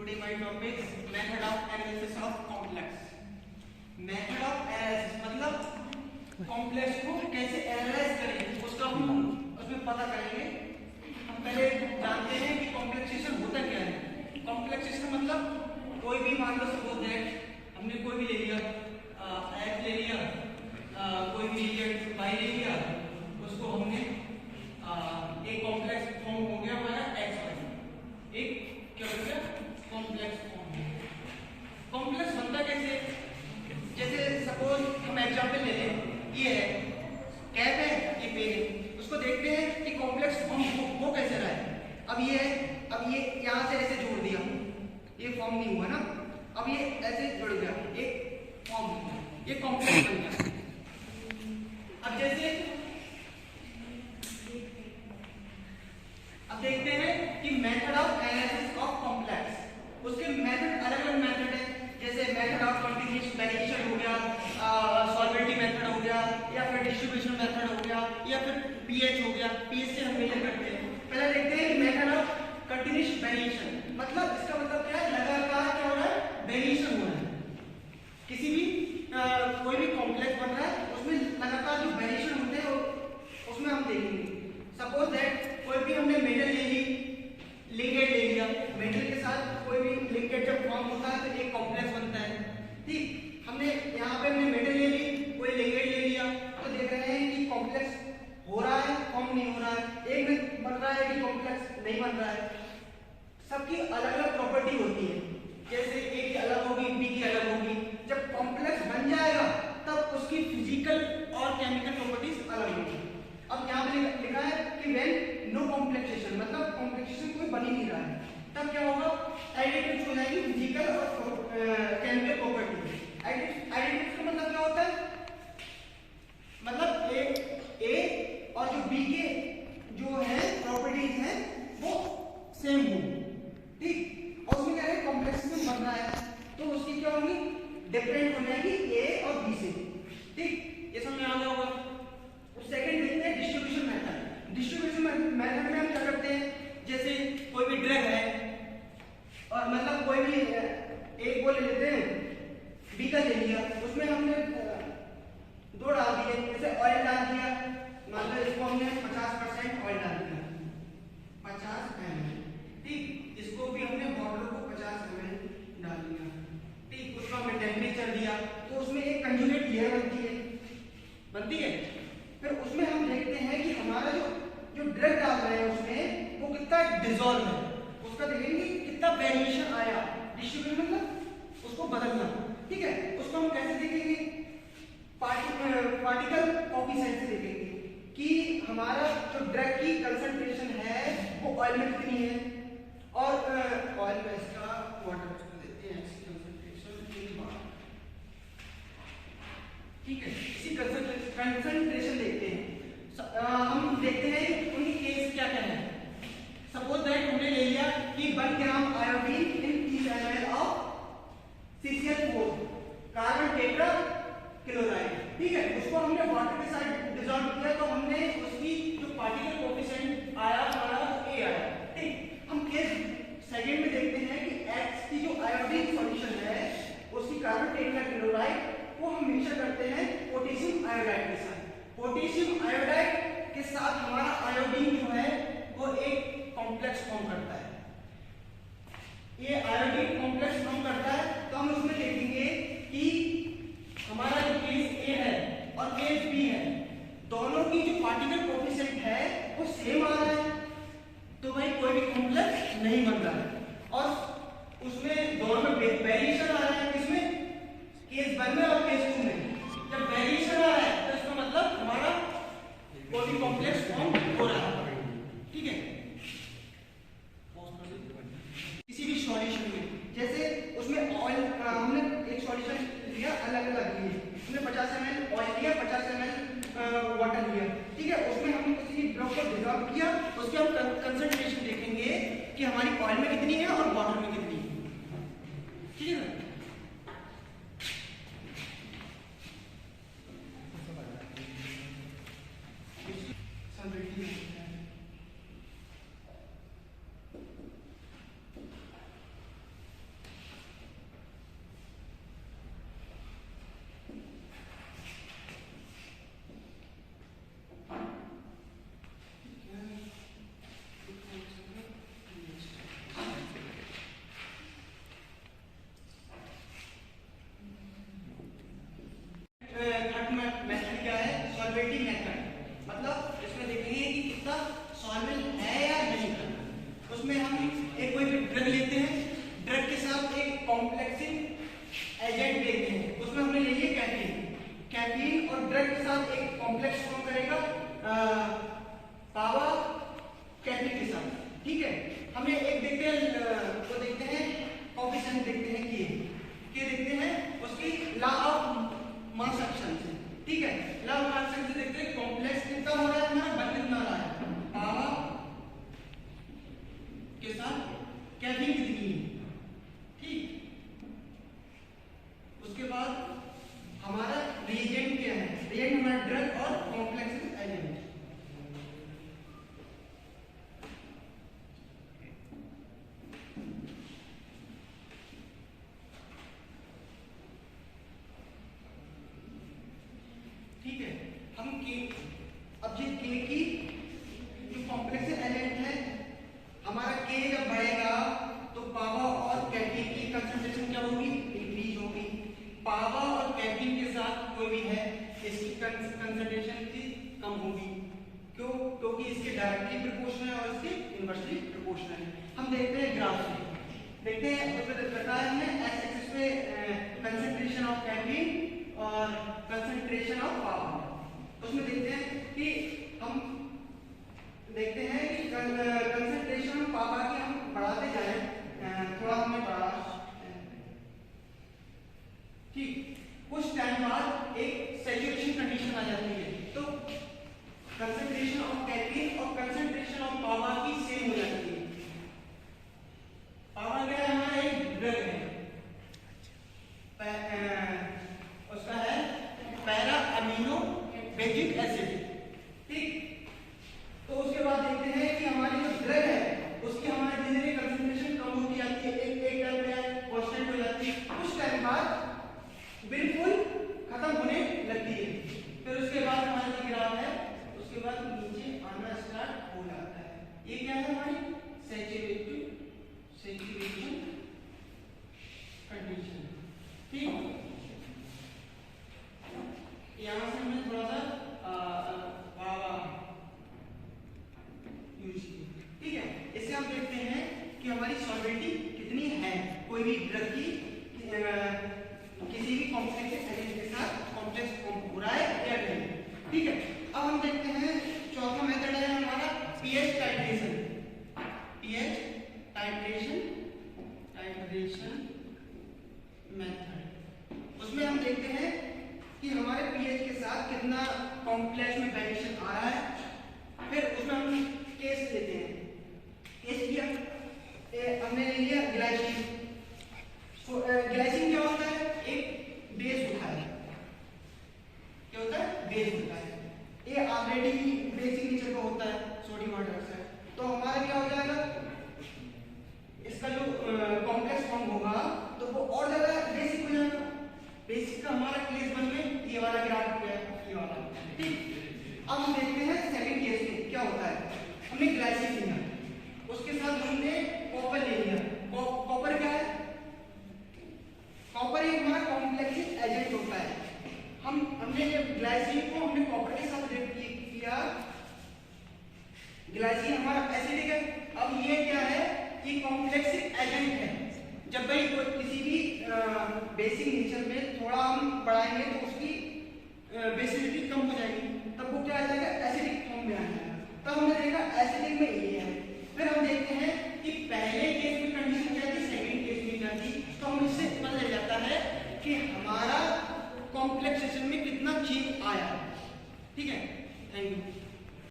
Today my topic is method of analysis of complex. Method of analysis मतलब complex को कैसे analyse करें उसका हम उसमें पता करेंगे। हम पहले जानते हैं कि कॉम्प्लेक्सेशन होता क्या है। कॉम्प्लेक्सेशन मतलब कोई भी मान लो सपोज दैट हमने कोई भी ले लिया x ले लिया, कोई भी लीजिए y ले लिया, उसको हमने एक कॉम्प्लेक्स फॉर्म हो गया हमारा x y, एक क्या हो गया कॉम्प्लेक्स फॉर्म। कॉम्प्लेक्स बनता कैसे, जैसे सपोज हम एग्जांपल ले लें, ये है कैप है, ये पेन है, उसको देखते हैं कि कॉम्प्लेक्स फॉर्म वो कैसे रहा है। अब ये यहाँ से ऐसे जोड़ दिया, ये फॉर्म नहीं हुआ ना, अब ये ऐसे जुड़ गया, एक फॉर्म हो गया, ये कॉम्प्लेक्स बन गया। अब जैसे अब देखते हैं कि method of analysis of complex, उसके मेथड अलग अलग मेथड है, जैसे मेथड ऑफ कंटीन्यूअस वेरिएशन हो गया, सॉल्वेबिलिटी मेथड हो गया, या फिर डिस्ट्रीब्यूशन मेथड हो गया, या फिर पीएच हो गया। पीएच से हम मेजर करते हैं। पहले देखते हैं मेथड ऑफ कंटीन्यूअस वेरिएशन, मतलब इसका मतलब क्या है, लगातार क्या हो रहा है, वेरिएशन हो रहा है। किसी भी कोई भी कॉम्प्लेक्स बन रहा है उसमें लगातार जो वेरिएशन होते हैं उसमें हम देखेंगे। सपोज दैट कोई भी हमने मेटल ले ली, लिंकेट ले लिया, मेटल के साथ कोई भी लिंकेट जब फॉर्म होता है तो एक कॉम्प्लेक्स बनता है। ठीक, हमने यहाँ पे हमने मेटल ले ली, कोई लिंकेट ले लिया, तो देख रहे हैं कि कॉम्प्लेक्स हो रहा है, फॉर्म नहीं हो रहा है। एक में बन रहा है कि कॉम्प्लेक्स नहीं बन रहा है। सबकी अलग अलग प्रॉपर्टी होती है, जैसे ए की अलग होगी, बी की अलग होगी। जब कॉम्प्लेक्स बन जाएगा तब उसकी फिजिकल और केमिकल प्रॉपर्टीज अलग होगी। अब यहाँ पे लिखा है कि व्हेन नो कॉम्प्लेक्सेशन, मतलब कॉम्प्लेक्सेशन कोई बन ही नहीं रहा है, तब क्या होगा, एडिटिव्स हो जाएगी फिजिकल और केमिकल प्रॉपर्टी। एडिटिव्स का मतलब क्या होता है, मतलब ए और जो बी के जो है प्रॉपर्टीज हैं वो सेम हो। ठीक, और उसमें क्या है, कॉम्प्लेक्सेशन बन रहा है तो उसकी क्या होगी, डिफरेंट हो जाएगी ए और बी से। ठीक, ये समझ में आ गया होगा। सेकंड देखते हैं डिस्ट्रीब्यूशन मेथड। डिस्ट्रीब्यूशन मेथड में हम क्या करते हैं, जैसे कोई भी ड्रग है और मतलब कोई भी एक वो ले लेते हैं, बी का ले लिया, उसमें हमने दो डाल दिए, जैसे ऑयल डाल दिया, मान लो इसको हमने 50% ऑयल डाल दिया, 50 ml। ठीक, इसको भी हमने बॉटल को 50 ml डाल दिया। ठीक, उसका हमने टेम्परेचर दिया तो उसमें एक कंजुगेट लेयर बनती है। फिर उसमें हम देखते हैं कि हमारा जो ड्रग डाल रहे हैं उसमें वो कितना डिसॉल्व है, उसका देखेंगे कितना वेरिएशन आया। डिस्ट्रीब्यूशन मतलब उसको बदलना। ठीक है, उसको हम कैसे देखेंगे, पार्टिकल कोएफिशिएंट से देखेंगे कि हमारा जो ड्रग की कंसंट्रेशन है वो ऑयल में कितनी है, और ऑयल में इसका वाटर देते हैं इसकी कंसंट्रेशन इन बार। ठीक है, इसी कंसंट्रेशन देखते हैं। हम देखते हैं उनकी केस क्या क्या है। सपोज दैट हमने ले लिया कि 1 gram iodine in 30 ml of CCl4 carbon tetrachloride. ठीक है, उसको हमने वाटर के साथ डिसॉल्व किया तो हमने उसकी जो पार्टिकल कोएफिशिएंट आया हमारा A आया। ठीक, हम केस सेकंड में देखते हैं कि X की जो आयोडीन सॉल्यूशन है उसकी कार्बन टेट्रा क्लोराइड वो हम मिक्सचर करते हैं पोटेशियम आयोडाइड के साथ। पोटेशियम आयोडाइड के साथ हमारा आयोडीन जो है वो एक कॉम्प्लेक्स फॉर्म करता है। ये आयोडीन कॉम्प्लेक्स फॉर्म करता है तो हम उसमें देखेंगे कि हमारा जो केस ए है और केस बी है, दोनों की जो पार्टिकल कोएफिशिएंट है वो सेम आ रहा है, तो भाई कोई भी कॉम्प्लेक्स नहीं बन रहा है। और उसमें दोनों में वेरिएशन आ रहा है, किसमें, केस 1 में और केस 2 में। जब वेरिएशन आ रहा है तो इसका मतलब हमारा कोई भी कॉम्प्लेक्स फॉर्म हो रहा है। ठीक है, किसी भी सॉल्यूशन में, जैसे उसमें ऑयल हमने एक सॉल्यूशन लिया, अलग अलग लिए, हमने 50 ml ऑयल लिया, 50 ml वाटर लिया। ठीक है, उसमें हमने किसी ड्रग को डिसॉल्व किया, उसके हम कंसंट्रेशन देखेंगे कि हमारी ऑयल में कितनी है और वाटर में कितनी है। ठीक है, डायरेक्टली प्रोपोर्शनल है और इसके इनवर्सली प्रोपोर्शनल है। हम देखते हैं ग्राफ में, देखते हैं उसमें बताया हमने एक्स एक्सिस पे कंसंट्रेशन ऑफ कैफीन और कंसंट्रेशन ऑफ पावर। उसमें देखते हैं कि हम देखते हैं कि कंसंट्रेशन ऑफ पावर की हम बढ़ाते जाएं, थोड़ा हमने बढ़ा, ठीक, कुछ टाइम बाद एक सैचुरेशन कंडीशन आ जाती है, तो कंसंट्रेशन ऑफ कैफीन और कंसंट्रेशन ऑफ पावर की सेम हो जाती है। पावर क्या है, हमारा एक ड्रग है, उसका है पैरा अमीनो बेजिक एसिड, ठीक। तो उसके बाद देखते हैं कि हमारी जो ड्रग है उसकी हमारे धीरे धीरे कंसंट्रेशन कम होती जाती है, एक टाइम पे कांस्टेंट हो जाती है, कुछ टाइम बाद बिल्कुल खत्म होने लगती है। फिर उसके बाद हमारा जो ग्राफ है उसके बाद नीचे आना स्टार्ट हो जाता है। ये क्या है, हमारी सैचुरेशन कंडीशन, ठीक। यहाँ से हमने थोड़ा सा यूज किया, ठीक है। इससे हम देखते हैं कि हमारी सॉल्वेंटी कितनी है कोई भी ड्रग की किसी भी कॉम्प्लेक्स एजेंट के साथ कॉम्प्लेक्स फॉर्म हो रहा है या नहीं, ठीक है। अब हम देखते हैं चौथा मेथड है हमारा pH titration. PH titration method, उसमें हम देखते हैं कि हमारे पीएच के साथ कितना कॉम्प्लेक्स में वेरिएशन आ रहा है। फिर उसमें हम केस लेते हैं, केस लिया, हमने ले लिया ग्लाइसिन। ग्लाइसिन क्या होता है, एक बेस होता है, क्या होता है, बेस होता है। ये ऑलरेडी बेसिक नेचर का होता है, सोडियम हाइड्रोक्साइड। तो हमारा क्या हो जाएगा, इसका जो कॉम्प्लेक्स फॉर्म होगा तो वो और ज्यादा बेसिक हो जाएगा। बेसिक का हमारा केस बन में ये वाला ग्राफ हो गया, ये वाला, ठीक। अब हम देखते हैं सेकंड केस में क्या होता है। हमने ग्लाइसिन लिया, उसके साथ हमने कॉपर ले लिया। कॉपर क्या है, कॉपर एक हमारा कॉम्प्लेक्स एजेंट होता है। हमने ग्लाइसिन को हमने कॉपर के साथ रिएक्ट किया, ग्लाइसिन हमारा एसिडिक है। अब ये क्या है कि कॉम्प्लेक्स एजेंट है। जब भाई किसी भी बेसिक नेचर में थोड़ा हम बढ़ाएंगे तो उसकी बेसिसिटी कम हो जाएगी, तब वो क्या आ जाएगा, एसिडिक फॉर्म में आ जाएगा। तब हमने देखा एसिडिक में ये है। फिर हम देखते हैं कि पहले केस में कंडीशन क्या थी, सेकंड केस में क्या थी। तो हम इससे पता चल जाता है कि हमारा कॉम्प्लेक्सेशन में कितना चेंज आया, ठीक है। Thank you.